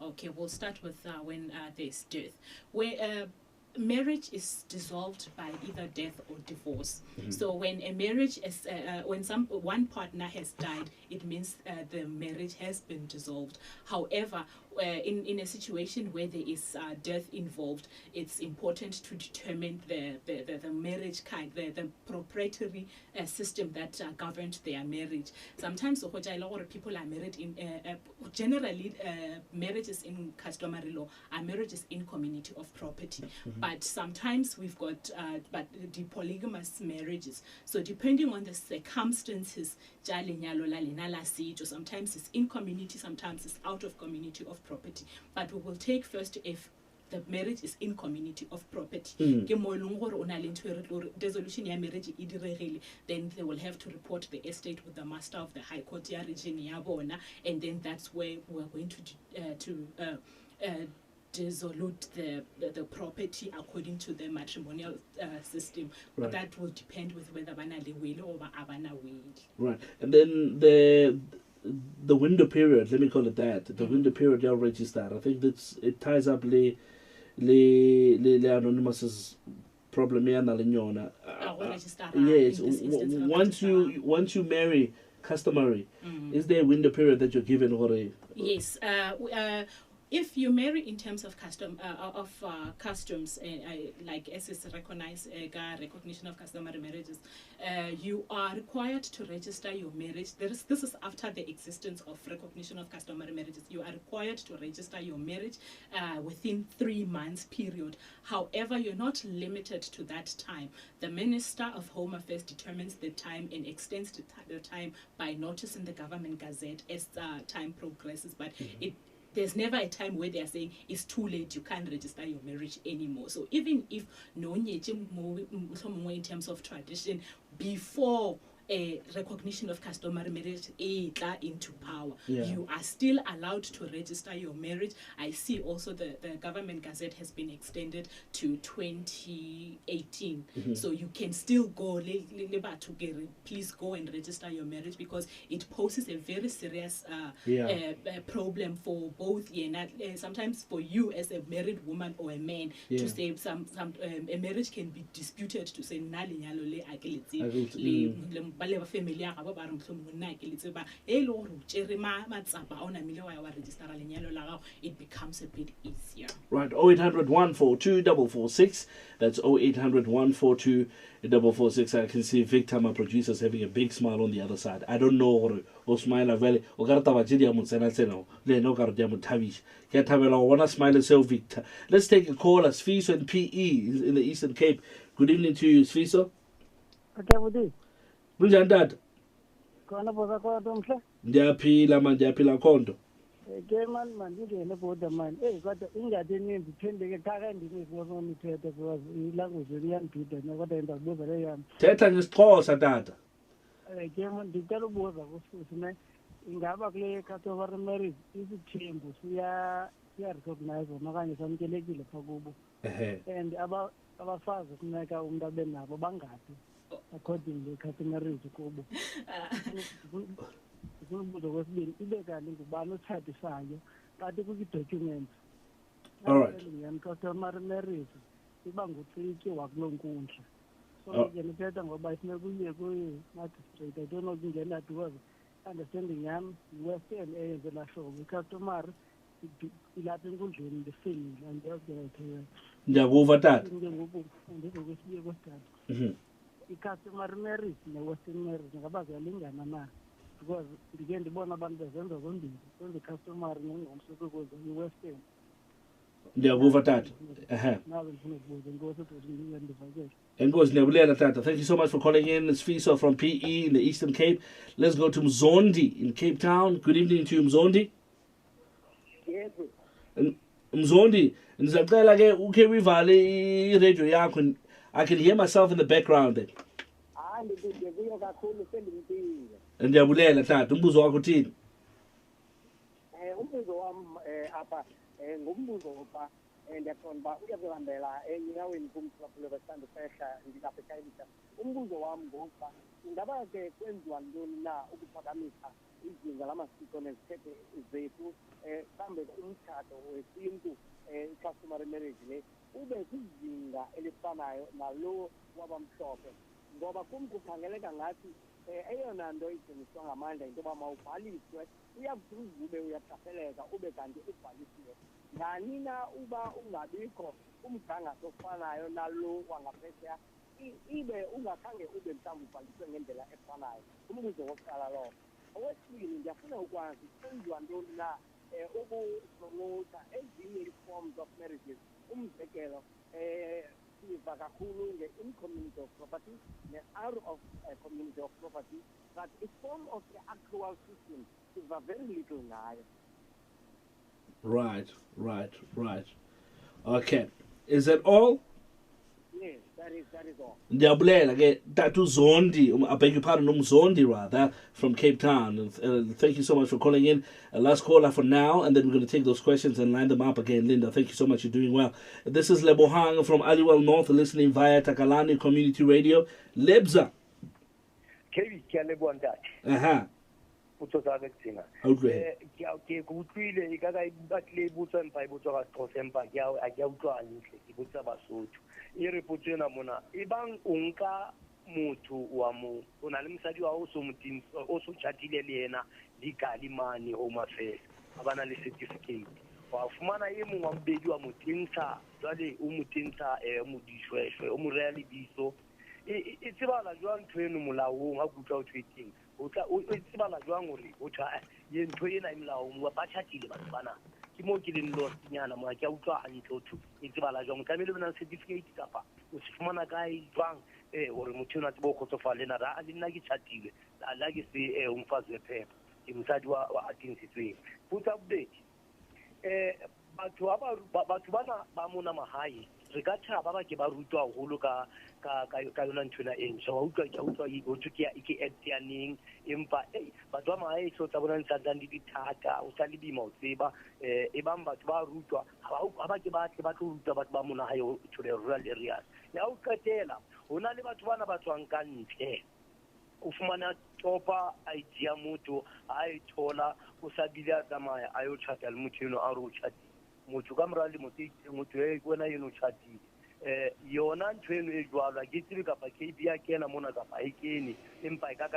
Okay, we'll start with when there's death. Where marriage is dissolved by either death or divorce. So when a marriage is when one partner has died, it means the marriage has been dissolved. However, in a situation where there is death involved, it's important to determine the marriage kind, the proprietary system that governs their marriage. Sometimes people are married in generally marriages in customary law are marriages in community of property. But sometimes we've got the polygamous marriages. So depending on the circumstances, sometimes it's in community, sometimes it's out of community of property. But we will take first if the marriage is in community of property. Ke mo e leng gore o na le ntho e re tlo re dissolution ya marriage e diregile, then they will have to report the estate with the master of the high court ya region ya bona, and then that's where we're going to dissolute the property according to the matrimonial system. But that will depend with whether bana le will or abana will. Right, and then the window period, let me call it that, the window period you'll register. I think it ties up le anonymous's problem here na lenyona. Yes, once you marry customary, is there a window period that you're given or yes, if you marry in terms of customs, like as is recognized, recognition of customary marriages, you are required to register your marriage. This is after the existence of recognition of customary marriages. You are required to register your marriage within 3 months period. However, you're not limited to that time. The Minister of Home Affairs determines the time and extends the time by notice in the Government Gazette as time progresses. But there's never a time where they are saying it's too late, you can't register your marriage anymore. So even if no in terms of tradition, before a recognition of customary marriage into power, you are still allowed to register your marriage. I see also the Government Gazette has been extended to 2018. So you can still go, please go and register your marriage, because it poses a very serious problem for both, sometimes for you as a married woman or a man, to say a marriage can be disputed, to say ba family ya ga ba re mhlomong nna ke letse ba e le gore tsere matsapa a ona mile wa ya wa register lenyalo la gago, it becomes a bit easier. Right, 0800 142 446. That's 0800 142 446. I can see Victor, my producer, is having a big smile on the other side. I don't know or smile valley o ka rata ba tse dia mo tsena tsena le no ka re dia mo thabish ke thabela go bona smile seo Victor. Let's take a call as Sfiso and PE in the Eastern Cape. Good evening to you, Sfiso. Okay, buddy. Kunjani dad? Khona boza kodwa mhle. Ndiyaphila khonto. Ke man ngene boda man. Kodwa ingadi eninzi phendeke khaka ndiniziboza imithetho because ilanguage iyanibhida kodwa endakubuza le yami. Thetha ngesixhosa tata. Ke man ndicela ubuza kuSusi ne ingaba kule customary marriage isithembu siya recognize okanye samkelekile phakubo. And abafazi kufuneka umuntu abe nabo bangaphi according to customary kubo. Umbuzo wesibili ibe kanti ngubani othathisayo kanti kwi-documents. Alright. Customary marriage iba ngutsiki wakulonkundla. So ke nithetha ngoba ifuneka uye kwi-magistrate. I don't know kungena because understanding yami western eyenze la hlobo customary ilapha enkundleni lefamily andiyazithethe. Ndiyakuva tata. Ndizokwesiye kwesithathu. I-customary marriage ne-western marriage ngaba ziyalingana na? Because ndike ndibona abantu bezenza zombili, kwenza customary nengomsokukuza i-western. Ndiyakuva tata. Nawe ndifuna ukubuza inkosi ukuthi ndivakele. Enkosi ndiyabulela tata. Thank you so much for calling in. It's Fiso from PE in the Eastern Cape. Let's go to Mzondi in Cape Town. Good evening to you, Mzondi. Yes. Mzondi, ndizacela ke ukhe uyivale i-radio yakho. I can hear myself in the background there. Ndikuye kakhulu sendimpile. Ndiyabulela tata. Umbuzo wakho uthini? Umbuzo wami apha ngumbuzo opa ndiyaqonda uba uyazihambela enyaweni kumhlaphulo besithanda usehla ndilapha ekhayelitsha. Umbuzo wami ngokuba ingaba ke kwenziwa ntoni na ukuphakamisa izinga lamasiko nezithethe zethu mhlawumbe umtshato wesintu i-customary marriage le ube kwizinga elifanayo nalo wabamhlophe, ngoba kum kukhangeleka ngathi eyona nto ijiniswa ngamandla into yoba mawubhaliswe uyakuthi ube uyaqapheleka ube kanti ubhalisiwe. Ngani na uba ungabikho umgangatho ofanayo nalo wangaphesheya ibe ungakhange ube mhlawumbi ubhaliswe ngendlela efanayo? Umbuzo wokuqala lowo. Okwesibili, ndiyafuna ukwazi kwenziwa ntoni na ukupromota ezinye ii-forms of marriages. Umzekelo siva kakhulu nge-in-community of property ne-out of community of property, but i-form of the actual system siva very little ngayo. Right. Okay. Is that all? Yes, that is all. Ndiyabulela ke Tatu Zondi, I beg your pardon, Zondi rather, from Cape Town. Thank you so much for calling in. Last caller for now, and then we're going to take those questions and line them up again. Linda, thank you so much. You're doing well. This is Lebohang from Aliwal North, listening via Takalani Community Radio. Lebza. Kevi ke le bontate. Aha. O tsotsa ke tsena. Okay. Ke go utlwile e ka ga batle botsa mpa e botsa ga Xhosa mpa ke a utlwa hantle ke botsa Basotho. E re potsena mona e bang o nka motho wa mo o na le mosadi wa o so moting o so chatile le yena di kalimane home affairs ba na le certificate wa fumana e mongwe wa mbedi wa motintsha jwale o motintsha mo dishweshwe o mo rea le biso e tsebala jwang ntweno molaong a kutla o tweeting o tsebala jwang hore o tla ye ntho ena molaong wa ba chatile batho bana ke mo ke leng lost nyana mo ke a utlwa hantle o thu e tsebala jwang ka mele bona certificate kapa o se fumana kae jwang hore motho ona tsebo khotsofala lena ra le nna ke chatile la ke se umfazi wephepha ke mosadi wa atintsitsweng putsa update batho bana ba mona mahae re ka thaba ba ke ba rutwa haholo ka yona nthona e ntšha wa utlwa ke utlwa e botho ke act ya neng empa batho ba mahae so tsa bona ntsantsang di dithata o sa le bima o tseba e bang batho ba rutwa ha ba ke ba tlo rutwa batho ba mona hae to the rural areas ya o qetela hona le batho bana ba tswang ka ntle o fumana topa idea motho a e thola o sa bile a tsamaya a yo chata le motho eno a re o chati motho ka morale motho e bona eno chati yona ntho eno e jwalwa ke tsebe kapa ke bia kena mona kapa e kene empa ka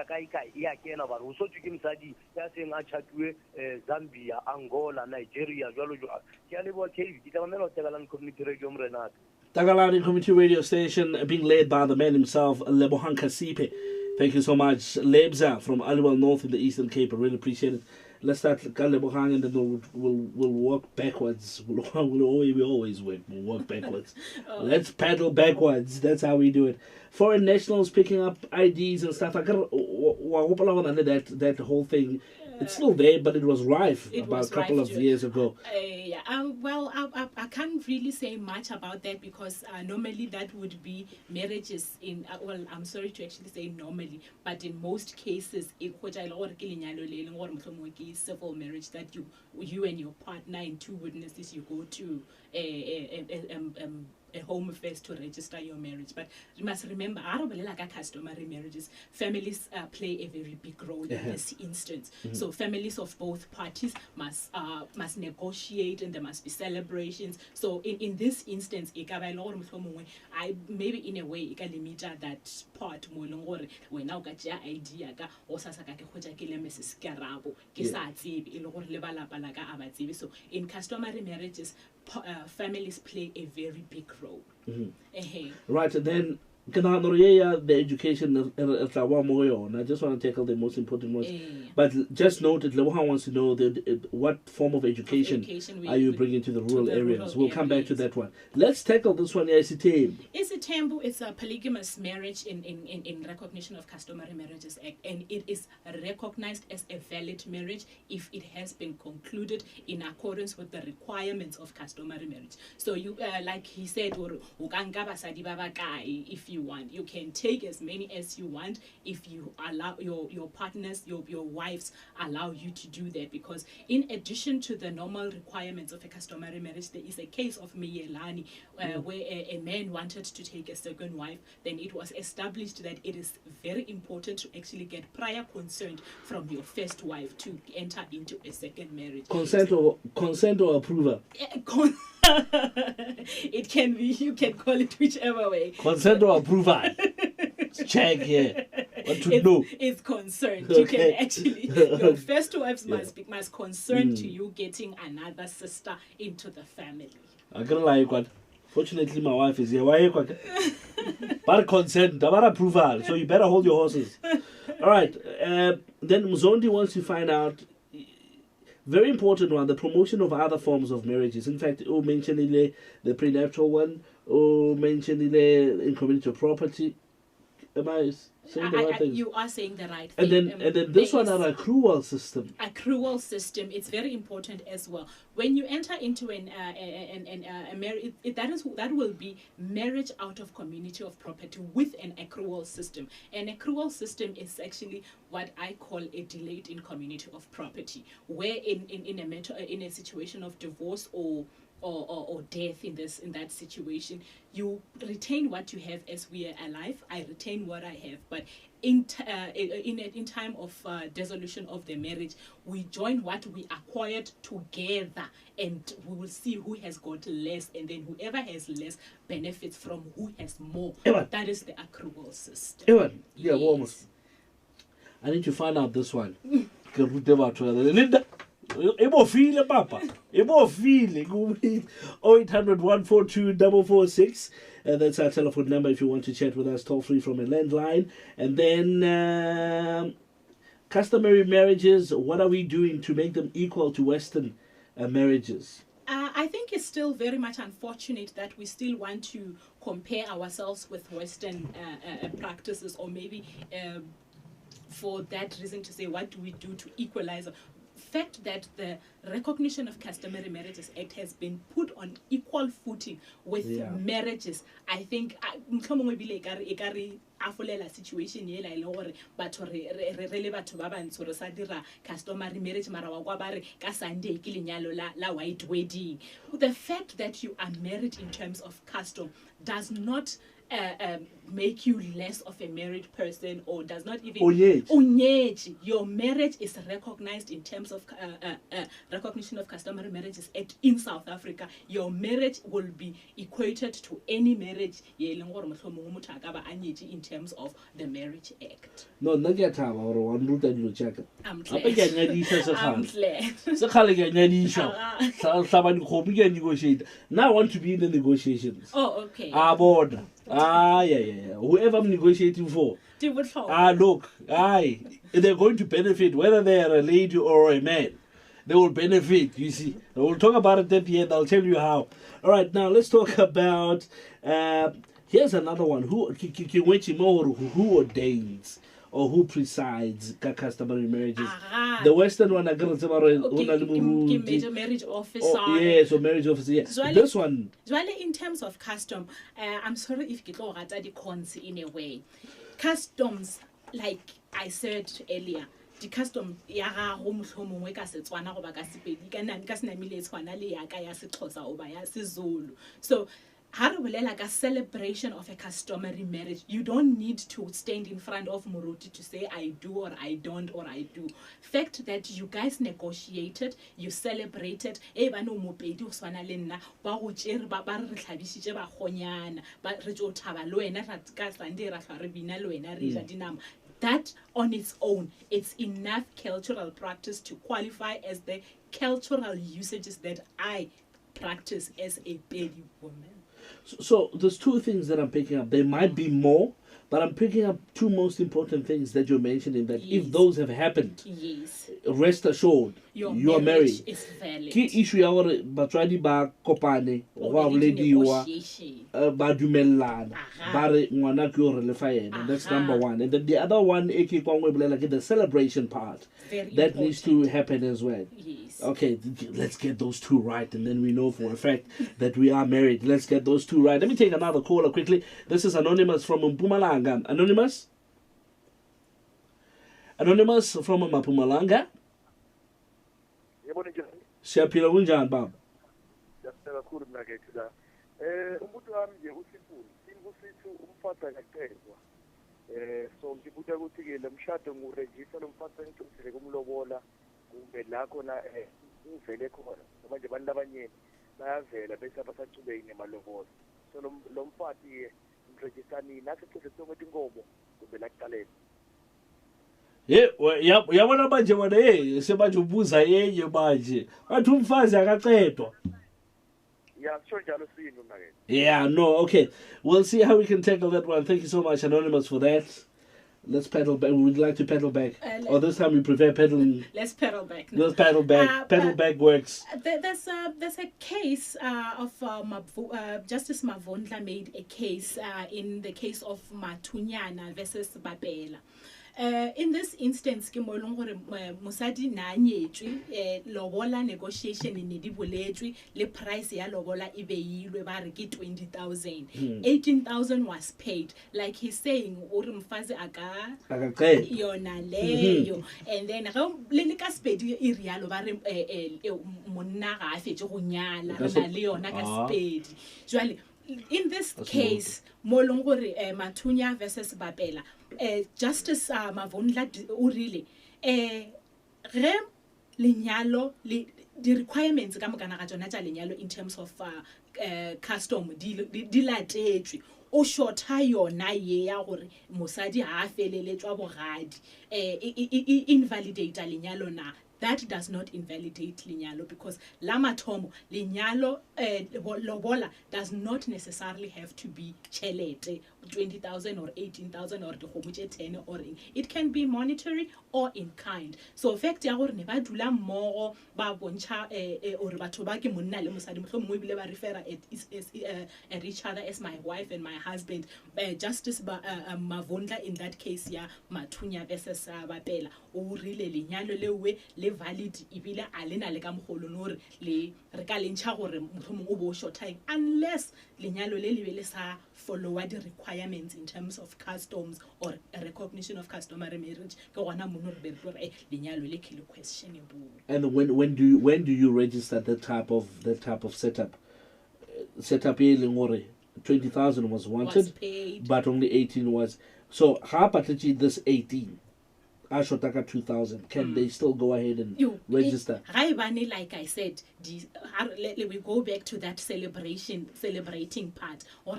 e a kena ba o so tswe ke msadi ya seng a chatuwe Zambia Angola Nigeria jwalo ke a le bo ke di tla mamela o Takalani Community Radio mrenaka Takalani Community Radio Station being led by the man himself, Lebohang Kasipe. Thank you so much. Lebza from Aliwal North in the Eastern Cape. I really appreciate it. Let's start Lebohang and then we'll walk backwards. We always walk backwards. Let's paddle backwards. That's how we do it. Foreign nationals picking up IDs and stuff. I hope that whole thing. It's still there, but it was rife about a couple of years ago. I can't really say much about that because normally that would be marriages in, I'm sorry to actually say normally, but in most cases, civil marriage that you and your partner and two witnesses, you go to a home affairs to register your marriage. But you must remember, like customary marriages, families play a very big role in this instance. Mm-hmm. So families of both parties must negotiate, and there must be celebrations. So in this instance, I maybe in a way limit that part more long when now got your idea or so in customary marriages, families play a very big role. Mm-hmm. Right, and then the education I just want to tackle the most important ones. But just note that Lebohang wants to know what form of education are you bringing to the rural areas. We'll come back to that one. Let's tackle this one. Isitembu is a polygamous marriage in recognition of Customary Marriages Act, and it is recognized as a valid marriage if it has been concluded in accordance with the requirements of customary marriage. So you, like he said, if you want, you can take as many as you want if you allow your partners, your wives allow you to do that, because in addition to the normal requirements of a customary marriage, there is a case of Meyelani where a man wanted to take a second wife. Then it was established that it is very important to actually get prior consent from your first wife to enter into a second marriage. Consent or approval? It can be, you can call it whichever way. Consent or approval? Check here. What to do? It's concerned. Okay. You can actually, your first wives must consent to you getting another sister into the family. I'm gonna lie, what? Fortunately, my wife is here. Why? But consent, but approval. So you better hold your horses. All right. Then Mzondi wants to find out. Very important one, the promotion of other forms of marriages. In fact, you mentioned the prenuptial one, or mentioned in community property. Am I saying the right thing? You are saying the right And thing. then this one, an accrual system. Accrual system. It's very important as well. When you enter into a marriage, that will be marriage out of community of property with an accrual system. An accrual system is actually what I call a delayed in community of property, where in a situation of divorce or death in that situation, you retain what you have as we are alive. I retain what I have, but in time of dissolution of the marriage, we join what we acquired together, and we will see who has got less, and then whoever has less benefits from who has more. That is the accrual system. Yeah, yes. I need to find out this one. Linda, Ebofile, Papa. Ebofile. 0800 142 446. That's our telephone number if you want to chat with us, toll free from a landline. And then customary marriages, what are we doing to make them equal to Western marriages? I think it's still very much unfortunate that we still want to compare ourselves with Western practices, or maybe for that reason to say, what do we do to equalize? Fact that the Recognition of Customary Marriages Act has been put on equal footing with marriages. I think situation ye la ile gore batho re le batho ba bantsho re sa dira customary marriage mara wa kwa bare ka Sunday ke lenyalo la white wedding. The fact that you are married in terms of custom does not make you less of a married person, or does not even unyeti. Your marriage is recognized in terms of Recognition of Customary Marriages Act in South Africa. Your marriage will be equated to any marriage in terms of the Marriage Act. No, I'm glad. Now I want to be in the negotiations. Oh, okay. Yeah. Whoever I'm negotiating for. Look, they're going to benefit, whether they are a lady or a man. They will benefit, you see. We'll talk about it at the end. I'll tell you how. All right, now let's talk about... here's another one. Who ordains or who presides customary marriages? The Western one, major marriage officer. So marriage officer. Yeah. This one. In terms of custom, I'm sorry if you go at the cons in a way. Customs, like I said earlier, the custom ya home mongwe ka Setswana go ba ka Sepedi ka nna ka sena mile tshwana le ya ka ya Sexhosa o ba ya SeZulu. So like a celebration of a customary marriage, you don't need to stand in front of Muruti to say I do or I don't or I do. Fact that you guys negotiated, you celebrated, but that on its own, it's enough cultural practice to qualify as the cultural usages that I practice as a Pedi woman. So there's two things that I'm picking up. There might be more, but I'm picking up two most important things that you're mentioning, that if those have happened, rest assured, you are married. Is valid. Ki issue ya hore batswadi ba kopane wa bolediwa ba dumellana ba re ngwana ke o re lefa yena. That's number one. And then the other one like the celebration part that needs to happen as well. Yes. Okay, let's get those two right, and then we know for a fact that we are married. Let's get those two right. Let me take another caller quickly. This is Anonymous from Mpumalanga. Anonymous from Mpumalanga. Siyaphila kunjani baba? Siyaphila kakhulu mina ke la. Umuntu wami nje uSipho, Simbusithi umfata kaqedwa. So ngibuka ukuthi ke lemshado nguregister lomfata ngithumele kumlobola kumbe la khona uvele khona. Manje abantu abanye bayavela bese abasacubeki nemalobola. So lomfati ngirejistani nathi sizothoma inkomo kumbe la kuqaleni. Yabona manje wena semanje ubuza yenye manje bathi umfazi akaqedwa. Yeah, no, okay. We'll see how we can tackle that one. Thank you so much, Anonymous, for that. Let's pedal back. We'd like to pedal back. Or this time we prefer pedaling. Let's pedal back. No. Let's pedal back. Pedal back works. There's a case of Justice Mavondla made a case in the case of Matunyana versus Babela. In this instance, ke mo eleng gore mosadi na nyetswe lobola negotiation ne di boletswe le price ya lobola e beilwe ba re ke 20,000. 18,000 was paid. Like he's saying ore mfazi aka yona leyo, and then le le ka spedi e rialo ba re monna ga a fetse go nyala na le yona ka spedi. Jwale in this case mo eleng gore Mathunya versus Babela, Justice Mavondla o rile re lenyalo le the requirements ka mokana ga tsona tsa lenyalo in terms of custom di latetswe o shorta yona ye ya gore mosadi ha a feleletswa bogadi invalidate lenyalo na. That does not invalidate lenyalo, because lama tomo lenyalo lobola does not necessarily have to be chelete 20,000 or 18,000 or 10 or it can be monetary or in kind. So fact ya gore ne ba dula mmogo ba bontsha or batho ba ke monna le mosadi mohlomongwe bile ba refer at each other as my wife and my husband. Justice Mavondla in that case ya Mathunya versus Babela o rile lenyalo lewe le valid ibile alena le ka mogolo nore le re ka lentšha gore mohlomong o bo short time unless lenyalo le le be sa follow the requirements in terms of customs or a recognition of customary marriage ke gona mono re be re lenyalo le ke le questionable. And when do you register that type of setup e leng gore 20,000 was wanted paid, but only 18 was, so ha patletše this 18 Ashotaka 2,000, can they still go ahead and register? Like I said, we go back to that celebrating part. Or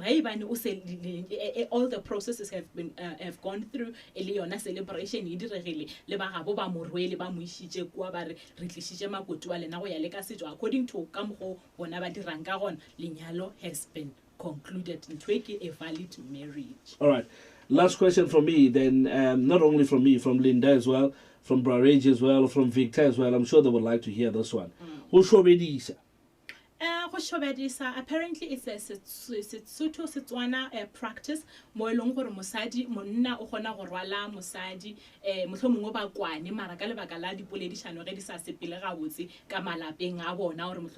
all the processes have gone through. Eliona celebration according to Kamho Bonabadirangaron, Linyalo has been concluded and a valid marriage. All right. Last question from me, then, not only from me, from Linda as well, from Brarage as well, from Victor as well. I'm sure they would like to hear this one. Who apparently it's a Sotho Setswana practice. Mo elong gore mosadi monna o gona go rwala mosadi mohlomongwe ba kwane mara ka lebaka la dipoledišano ge di sa sepele ga botse ka malapeng a bona gore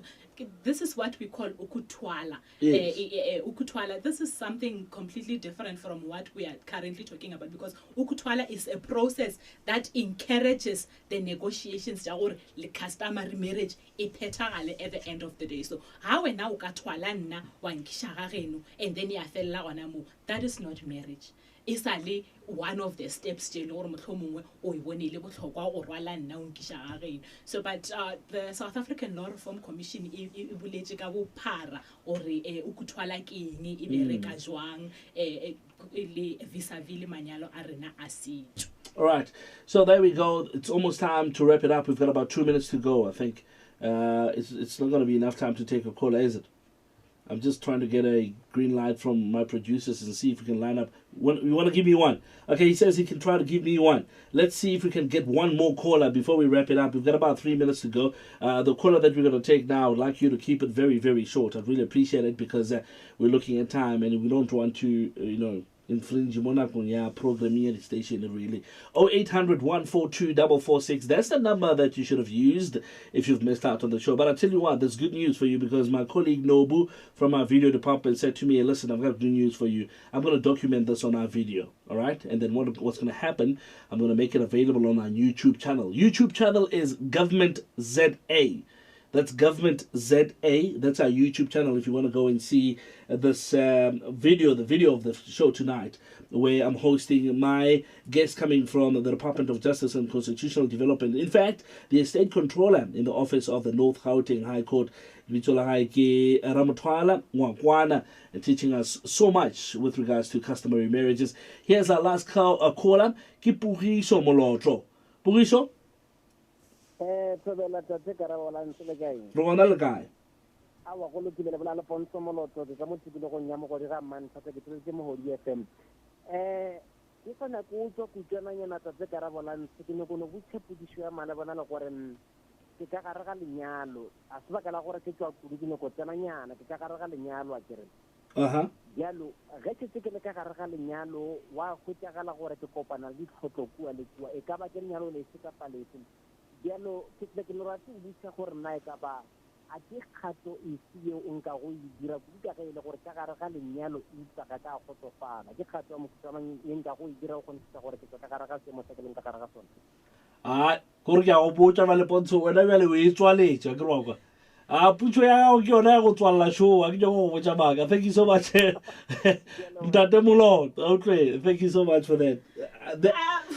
this is what we call ukutwala. Ukutwala, this is something completely different from what we are currently talking about, because ukutwala is a process that encourages the negotiations or the customary marriage at the end of the day. So how now ukatwala nna wa nkisha ga geno and then ya fella gona mo, that is not marriage. It's only one of the steps so but the South African Law Reform Commission or ukutwala keng e bereka jwang vis-a-vis le manyalo a rena a setso. All right, so there we go. It's almost time to wrap it up. We've got about 2 minutes to go. I think it's not going to be enough time to take a call, is it? I'm just trying to get a green light from my producers and see if we can line up. You want to give me one? Okay, he says he can try to give me one. Let's see if we can get one more caller before we wrap it up. We've got about 3 minutes to go. The caller that we're going to take now, I'd like you to keep it very, very short. I'd really appreciate it because we're looking at time and we don't want to, infringe programming station really. 0800 142 446. That's the number that you should have used if you've missed out on the show. But I tell you what, there's good news for you because my colleague Nobu from our video department said to me, listen, I've got good news for you. I'm going to document this on our video. All right, and then what's going to happen, I'm going to make it available on our YouTube channel. YouTube channel is Government ZA. That's Government ZA. That's our YouTube channel if you want to go and see this video, the video of the show tonight, where I'm hosting my guest coming from the Department of Justice and Constitutional Development. In fact, the Estate Controller in the office of the North Gauteng High Court, Ramothwala, Ngwakoana, teaching us so much with regards to customary marriages. Here's our last caller. Ke Pugiso Molotro. Pugiso? Rona le kae? Awa go lokile le bola le pontsho moloto ke ka mo tibilogong ya mogodi ga man thata ke tsetse mo hodi FM ke kgona ko tswa kutwananyana tse ka ra bolanse ke ne kono botse podišo ya mane bona le gore ke ka gare ga lenyalo a se baka la gore ke tswa kudu ke ne ko tsenanyana ke ka gare ga lenyalo a kere jalo ge setse ke le ka gare ga lenyalo wa khwetsagala gore ke kopana le ditlhotlo kua le kua e ka ba ke lenyalo le se ka paletse jalo ke tle ke le rate go botsa gore nna e ka ba a ke kgato e seo o nka go e dira kudu ka ge e le gore ka gare ga lenyalo e tsaka ka gotsofala ke kgato ya mofuta e nka go e dira go ntse gore ke tswa ka gare ga seemo se ke leng ka gare ga sone kore ke a go botsa ba le pontsho wena bjale o e tswaletša ke roka putso ya gago ke yona ya go tswalela show a ke nyako go botsa maka. Thank you so much Ntate Molot. Okay, thank you so much for that.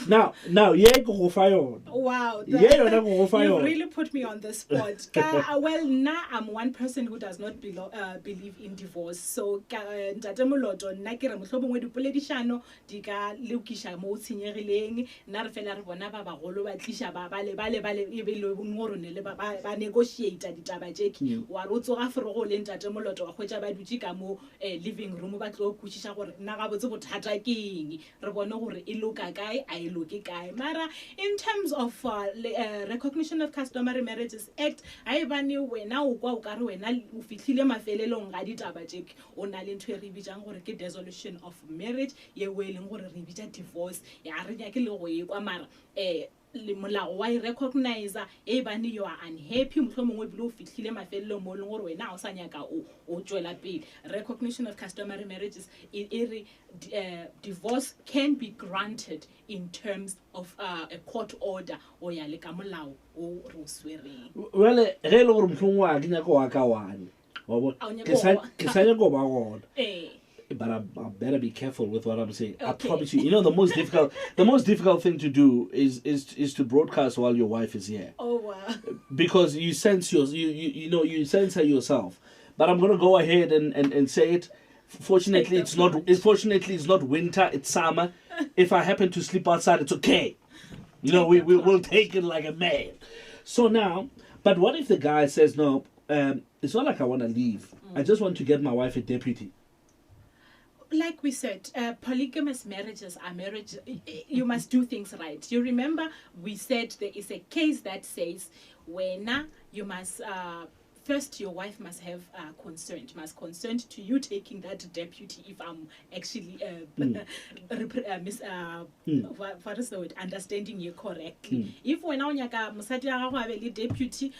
Now ye ke go fa yona. Wow, ye yona go go fa you yona. really put me on the spot. Well, now I'm one person who does not believe in divorce. So Ntate Moloto nna ke re mohlomongwe dipoledišano di ka leukisha mo tshenyegileng nna re fela re bona ba bagolo ba tlisha ba bale e be le ngorone le ba negotiate ditaba tšeki wa re o tsoga forogo le Ntate Moloto wa hwetša ba dutse ka mo living room ba tlo kwešiša gore nna ga botse bothata ke eng re bone gore e loka kae a e loke kae mara in terms of recognition of Customary Marriages Act I bane wena o kwa o ka re wena o fihlile mafelelong ga ditaba tšeki o na le ntho e re bitšang gore ke dissolution of marriage ye o e leng gore re bitša divorce ya re nyake le go e kwa mara le molao wa recognizer e bane you are unhappy mohlomongwe bile o fihlile mafelelong mo leng gore wena o sa nyaka o tšwela pele recognition of customary marriages divorce can be granted in terms of a court order o ya le ka molao o re o swereng well ge le gore mohlomongwe a ke nyaka wa ka wane wa bo ke sa nyaka ba gona but I better be careful with what I'm saying. Okay. I promise you. You know the most difficult thing to do is to broadcast while your wife is here. Oh wow! Because you sense you censor yourself. But I'm gonna go ahead and say it. Fortunately, it's not winter. It's summer. If I happen to sleep outside, it's okay. You know, we'll take it like a man. So now, but what if the guy says no? It's not like I want to leave. I just want to get my wife a deputy. Like we said, polygamous marriages are marriage. You must do things right. You remember we said there is a case that says when you must first your wife must have consent to you taking that deputy. If I'm actually what is the word? Understanding you correctly. If when onyaka musadi ya gago abeli deputy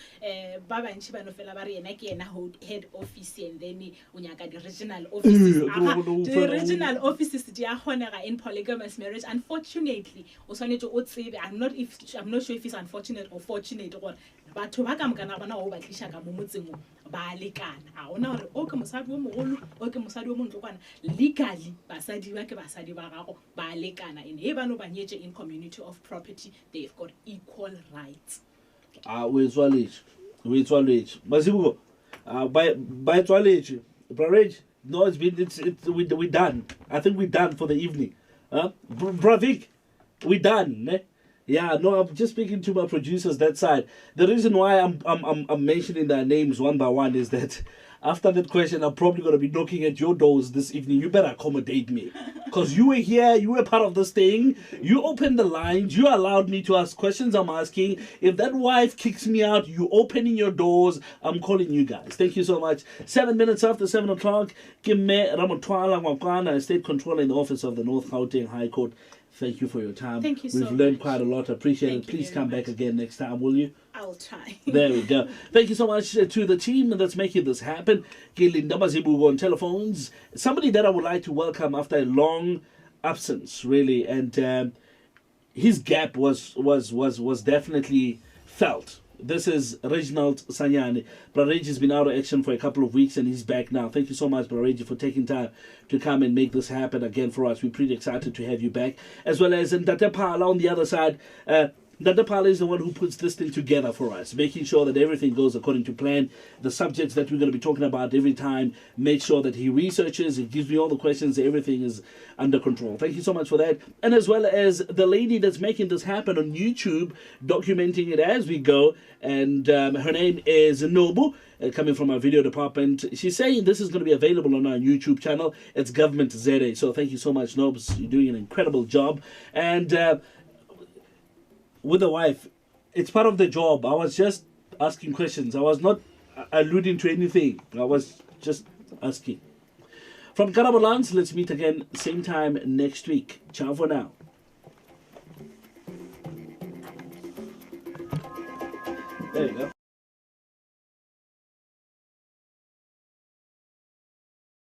ba bantši ba no fela ba re ena ke ena head office and then onyaka the regional offices the regional offices di a kgonega in polygamous marriage. Unfortunately o swanetse o tsebe I'm not sure if it's unfortunate or fortunate gore batho ba ka mokana bona o batlisha ka mo motseng ba lekana a ona gore o ke mosadi o mogolo o ke mosadi o montlokwana legally basadi ba ke basadi ba gago ba lekana and e bano ba nyetse in community of property they've got equal rights. We tswaletše Masibuko by tswaletše Brarage no we done. I think we're done for the evening. Bravik we done ne? Yeah, no, I'm just speaking to my producers that side. The reason why I'm mentioning their names one by one is that after that question, I'm probably going to be knocking at your doors this evening. You better accommodate me. Because you were here, you were part of this thing. You opened the lines. You allowed me to ask questions I'm asking. If that wife kicks me out, you opening your doors. I'm calling you guys. Thank you so much. 7 minutes after 7 o'clock, Ramothwala, Ngwakoana, State Controller in the Office of the North Gauteng High Court. Thank you for your time. Thank you so much. We've learned quite a lot. Appreciate it. Please come back again next time, will you? I'll try. There we go. Thank you so much to the team that's making this happen. Linda Mazibugo on telephones. Somebody that I would like to welcome after a long absence, really, and his gap was definitely felt. This is Reginald Sanyani. Brareji has been out of action for a couple of weeks and he's back now. Thank you so much, Brareji, for taking time to come and make this happen again for us. We're pretty excited to have you back. As well as Ntate Phala on the other side. Ndandapala is the one who puts this thing together for us, making sure that everything goes according to plan. The subjects that we're going to be talking about every time, make sure that he researches, he gives me all the questions, everything is under control. Thank you so much for that. And as well as the lady that's making this happen on YouTube, documenting it as we go. And her name is Nobu, coming from our video department. She's saying this is going to be available on our YouTube channel. It's Government ZA. So thank you so much, Nobs. You're doing an incredible job. And with the wife, it's part of the job. I was just asking questions. I was not alluding to anything. I was just asking. From Karabalans, let's meet again same time next week. Ciao for now. There you go.